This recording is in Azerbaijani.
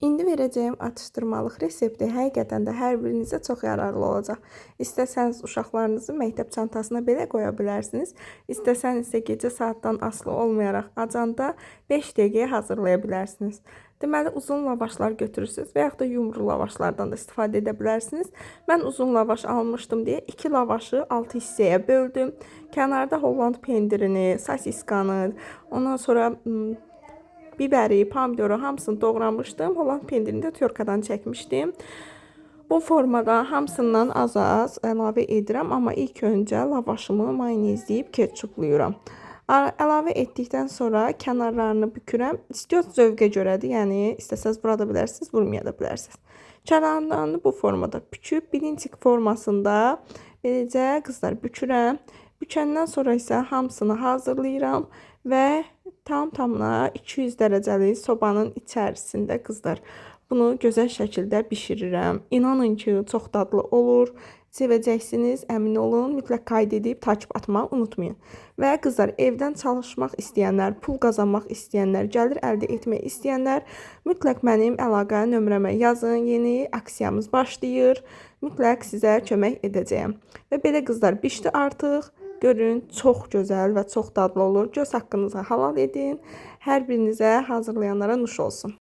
İndi verəcəyim atışdırmalıq resepti həqiqətən də hər birinizə çox yararlı olacaq. İstəsəniz uşaqlarınızı məktəb çantasına belə qoya bilərsiniz. İstəsəniz isə gecə saatdan asılı olmayaraq acanda 5 dəqiqəyə hazırlaya bilərsiniz. Deməli, uzun lavaşlar götürürsünüz və yaxud da yumru lavaşlardan da istifadə edə bilərsiniz. Mən uzun lavaş almışdım deyə 2 lavaşı 6 hissəyə böldüm. Kənarda Holland pendirini, sosiskanı, ondan sonra biberi, pomidoru hamısını doğramışdım. Holland pendirini də tyorkadan çəkmişdim. Bu formada hamısından az-az əlavə edirəm, amma ilk öncə lavaşımı mayonezləyib ketçuplayıram. Əlavə etdikdən sonra kənarlarını bükürəm. İstiyorsa zövqə görədir, yəni istəsəz vura da bilərsiniz, vurmaya da bilərsiniz. Kənarlarını bu formada büküb bilinçik formasında beləcə qızlar bükürəm. Bükəndən sonra isə hamısını hazırlayıram və tamına 200 dərəcəli sobanın içərisində qızlar bunu gözəl şəkildə bişirirəm. İnanın ki, çox dadlı olur. Sevəcəksiniz, əmin olun. Mütləq qeyd edib takip atmağı unutmayın. Və qızlar, evdən çalışmaq istəyənlər, pul qazanmaq istəyənlər, gəlir əldə etmək istəyənlər mütləq mənim əlaqə nömrəmə yazın. Yeni aksiyamız başlayır. Mütləq sizə kömək edəcəyəm. Və belə qızlar bişdi artıq. Görün, çox gözəl və çox dadlı olur. Göz haqqınızı halal edin. Hər birinizə hazırlayanlara nuş olsun.